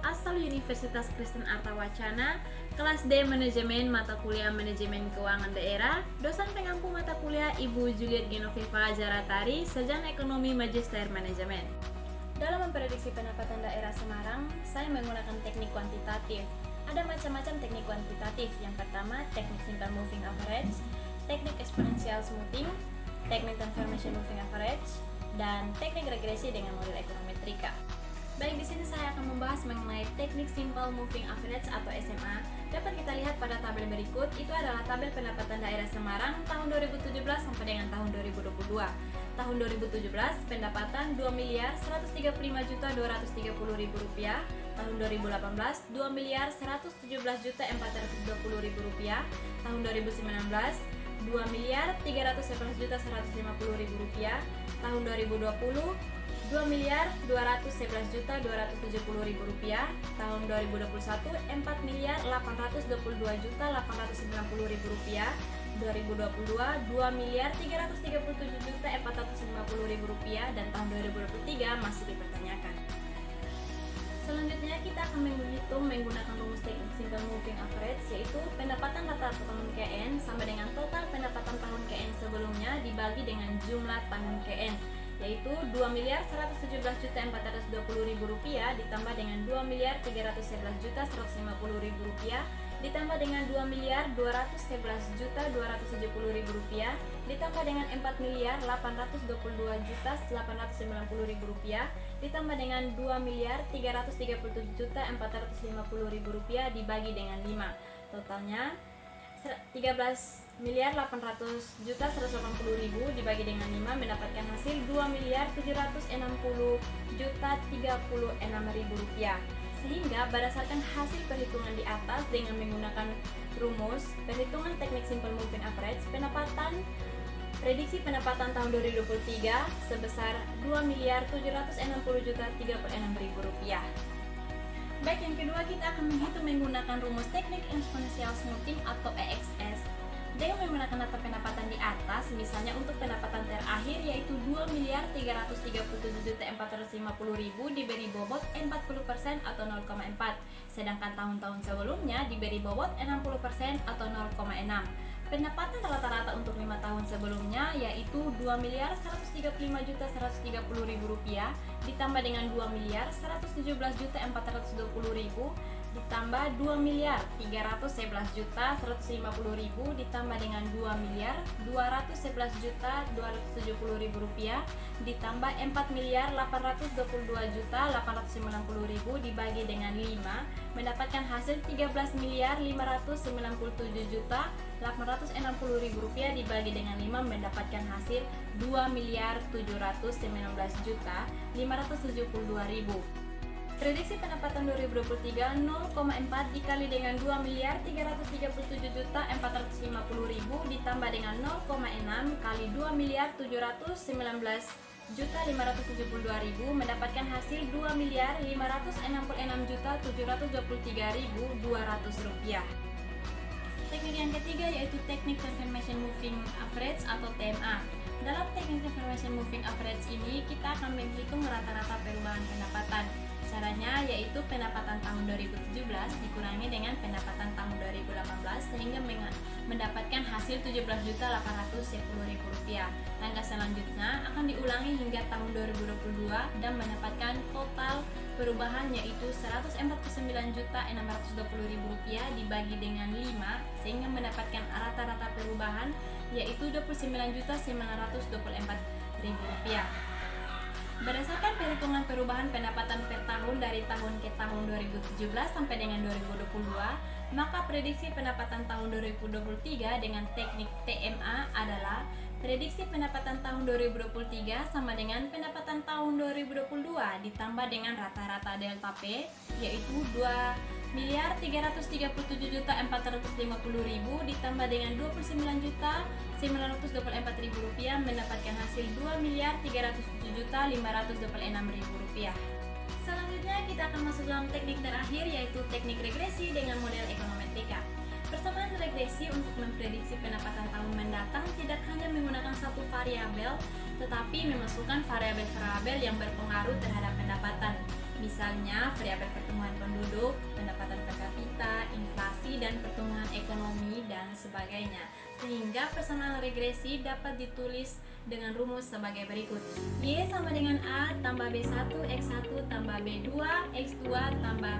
asal Universitas Kristen Arta Wacana, kelas D Manajemen mata kuliah Manajemen Keuangan Daerah, dosen pengampu mata kuliah Ibu Juliet Genoviva Jaratari, sarjana Ekonomi Magister Manajemen. Dalam memprediksi pendapatan daerah Semarang, saya menggunakan teknik kuantitatif. Ada macam-macam teknik kuantitatif. Yang pertama, teknik simple moving average, teknik exponential smoothing, teknik transformation moving average, dan teknik regresi dengan model ekonometrika. Baik, di sini saya akan membahas mengenai teknik simple moving average atau SMA. Dapat kita lihat pada tabel berikut, itu adalah tabel pendapatan daerah Semarang tahun 2017 sampai dengan tahun 2022. Tahun 2017 pendapatan Rp2.135.230.000, tahun 2018 Rp2.117.420.000, tahun 2019 Rp2.311.150.000, tahun 2020 Rp2.211.270.000, tahun 2021 Rp4.822.890.000, 2022 Rp2.337.450.000, dan tahun 2023 masih dipertanyakan. Selanjutnya kita akan menghitung menggunakan rumus teknik simple moving average, yaitu pendapatan rata-rata tahun KN sama dengan total pendapatan tahun KN sebelumnya dibagi dengan jumlah tahun KN, yaitu Rp2.117.420.000 ditambah dengan Rp2.311.150.000 ditambah dengan Rp2.211.270.000 ditambah dengan Rp4.822.890.000 ditambah dengan Rp2.337.450.000 dibagi dengan 5. Totalnya Rp13.800.180.000 dibagi dengan 5 mendapatkan hasil Rp2.760.036.000. Sehingga berdasarkan hasil perhitungan di atas dengan menggunakan rumus perhitungan teknik simple moving average, prediksi pendapatan tahun 2023 sebesar Rp2.760.036.000. Baik, yang kedua kita akan menghitung menggunakan rumus teknik exponential smoothing atau EXS. Dengan menggunakan data pendapatan di atas, misalnya untuk pendapatan terakhir yaitu Rp2.337.450.000 diberi bobot 40% atau 0,4, sedangkan tahun-tahun sebelumnya diberi bobot 60% atau 0,6. Pendapatan rata-rata untuk 5 tahun sebelumnya yaitu Rp2.135.130.000 ditambah dengan Rp2.117.420.000 ditambah Rp2.311.150.000 ditambah dengan Rp2.211.270.000 ditambah Rp4.822.890.000 dibagi dengan 5 mendapatkan hasil Rp13.599.860.000 dibagi dengan 5 mendapatkan hasil Rp2.709.572.000. Prediksi pendapatan 2023 0,4 dikali dengan Rp2.337.450.000 ditambah dengan 0,6 kali Rp2.719.572.000 mendapatkan hasil Rp2.566.723.200. Teknik yang ketiga yaitu teknik transformation moving average atau TMA. Dalam teknik transformation moving average ini kita akan menghitung rata-rata perubahan pendapatan. Caranya yaitu pendapatan tahun 2017 dikurangi dengan pendapatan tahun 2018 sehingga mendapatkan hasil Rp17.810.000. Langkah selanjutnya akan diulangi hingga tahun 2022 dan mendapatkan total perubahan yaitu Rp149.620.000 dibagi dengan 5 sehingga mendapatkan rata-rata perubahan yaitu Rp29.924.000. Berdasarkan perhitungan perubahan pendapatan per tahun dari tahun ke tahun 2017 sampai dengan 2022, maka prediksi pendapatan tahun 2023 dengan teknik TMA adalah prediksi pendapatan tahun 2023 sama dengan pendapatan tahun 2022 ditambah dengan rata-rata delta P yaitu Rp2.337.450.000 ditambah dengan Rp29.924.000 mendapatkan hasil Rp2.307.526.000. Selanjutnya kita akan masuk dalam teknik terakhir yaitu teknik regresi dengan model ekonometrika. Persamaan regresi untuk memprediksi pendapatan tahun mendatang tidak hanya menggunakan satu variabel, tetapi memasukkan variabel-variabel yang berpengaruh terhadap pendapatan. Misalnya variabel pertumbuhan penduduk, pendapatan per kapita, inflasi, dan pertumbuhan ekonomi, dan sebagainya. Sehingga persamaan regresi dapat ditulis dengan rumus sebagai berikut. Y sama dengan A tambah B1 X1 tambah B2 X2 tambah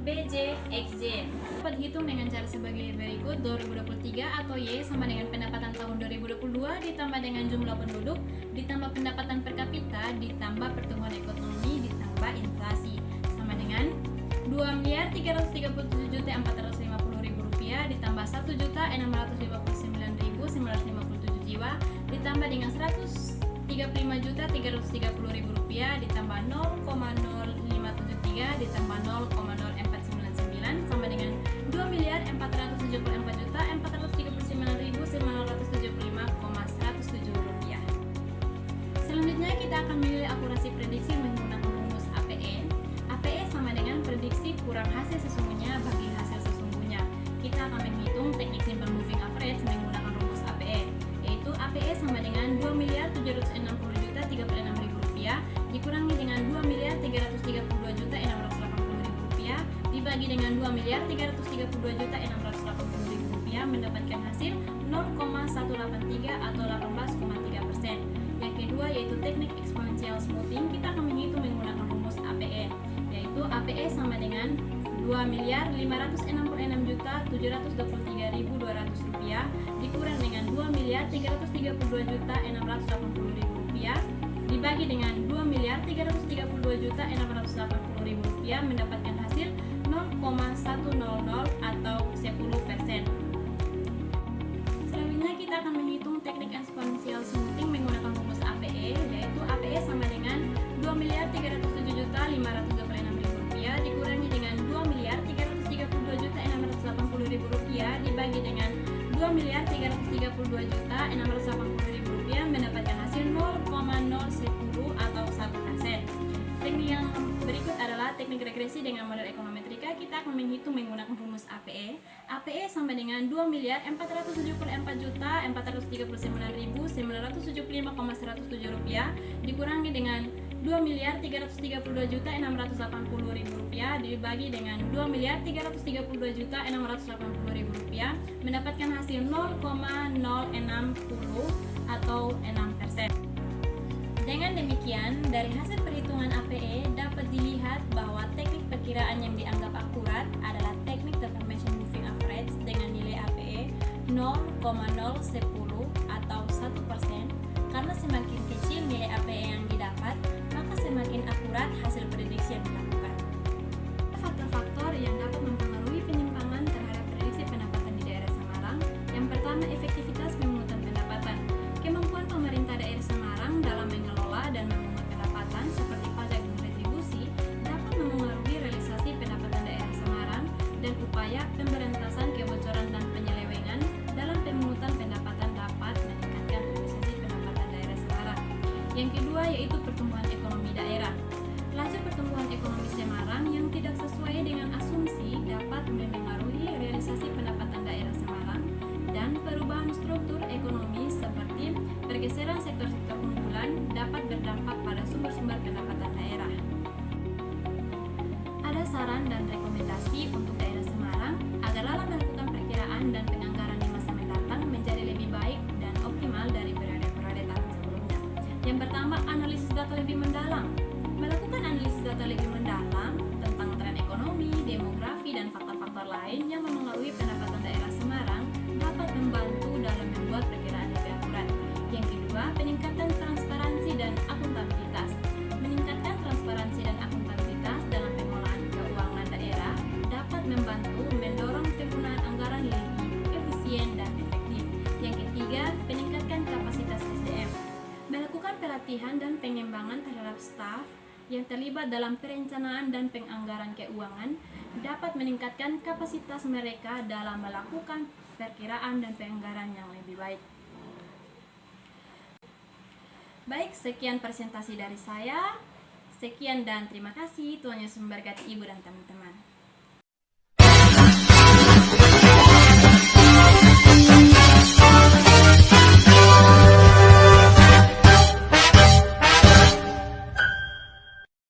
BJ XJ. Dapat dihitung dengan cara sebagai berikut. 2023 atau Y sama dengan pendapatan tahun 2022 ditambah dengan jumlah penduduk ditambah pendapatan per kapita ditambah pertumbuhan ekonomi ditambah inflasi sama dengan 2.337.450.000 rupiah ditambah 1.659.957 jiwa ditambah dengan 135.330.000 rupiah ditambah 0,0573 ditambah 0,0499 sama dengan 2.474.439.975,107 rupiah. Selanjutnya kita akan menilai akurasi prediksi menggunakan rumus APE. APE sama dengan prediksi kurang hasil sesungguhnya bagi hasil sesungguhnya. Kita akan menghitung teknik simple moving average menggunakan rumus APE, yaitu APE sama dengan 2.760.036.000 rupiah dikurangi dengan 2.332.680.000 rupiah dibagi dengan 2.332.680.000 rupiah mendapatkan hasil 0,183 atau 18,3%. Yang kedua yaitu teknik exponential smoothing. Kita akan menghitung menggunakan rumus APE, yaitu APE sama dengan 2.566.723.200 rupiah dikurang dengan 2.332.680.000 rupiah dibagi dengan 2.332.680.000 rupiah mendapatkan hasil 0,100 atau 10%. Selanjutnya kita akan menghitung teknik exponential smoothing menggunakan rumus APE, yaitu APE sama dengan 2.307.526.000 rupiah dikurangi dengan 2.332.680.000 rupiah dibagi dengan 2.332.680.000 rupiah mendapatkan hasil 0,010 atau 1%. Teknik yang berikut adalah teknik regresi dengan model ekonometrika. Kita akan menghitung menggunakan rumus APE. APE sama dengan 2.474.439.975,107 rupiah dikurangi dengan 2.332.680.000 rupiah dibagi dengan 2.332.680.000 rupiah mendapatkan hasil 0,060 atau 6%. Dengan demikian, dari hasil perhitungan APE dapat dilihat bahwa teknik perkiraan yang dianggap akurat adalah teknik deformation moving average dengan nilai APE 0,010 atau 1%. Karena semakin kecil nilai APE yang didapat, maka semakin akurat hasil prediksi yang dilakukan. Faktor-faktor yang dapat mempengaruhi penyimpangan terhadap prediksi pendapatan di daerah Semarang. Yang pertama, efektivitas pemungutan pendapatan. Kemampuan pemerintah daerah Semarang dalam mengelola dan memungut pendapatan seperti pajak dan retribusi dapat memengaruhi realisasi pendapatan daerah Semarang dan upaya pemberantasan kebocoran dan penyelewengan dalam pemungutan pendapatan dapat meningkatkan realisasi pendapatan daerah Semarang. Yang kedua yaitu pertumbuhan ekonomi daerah. Laju pertumbuhan ekonomi Semarang yang tidak sesuai dengan asumsi dapat memengaruhi realisasi pendapatan daerah Semarang dan perubahan struktur ekonomi seperti pergeseran sektor-sektor unggulan dapat berdampak pada sumber-sumber pendapatan daerah. Ada saran dan rekomendasi untuk daerah Semarang agar dalam melakukan perkiraan dan penganggaran di masa mendatang menjadi lebih baik dan optimal dari periode-periode tahun sebelumnya. Yang pertama, analisis data lebih mendalam. Melakukan analisis data lebih mendalam tentang tren ekonomi, demografi, dan faktor-faktor lain yang memengaruhi pendapatan daerah Semarang dapat membantu dalam membuat perkiraan lebih akurat. Yang kedua, peningkatan transparansi dan akuntabilitas. Meningkatkan transparansi dan akuntabilitas dalam pengelolaan keuangan daerah dapat membantu mendorong penggunaan anggaran lebih efisien dan efektif. Yang ketiga, peningkatkan kapasitas SDM. Melakukan pelatihan dan pengembangan terhadap staf yang terlibat dalam perencanaan dan penganggaran keuangan dapat meningkatkan kapasitas mereka dalam melakukan perkiraan dan penganggaran yang lebih baik. Baik, sekian presentasi dari saya. Sekian dan terima kasih. Tuhan Yesus memberkati Ibu dan teman-teman.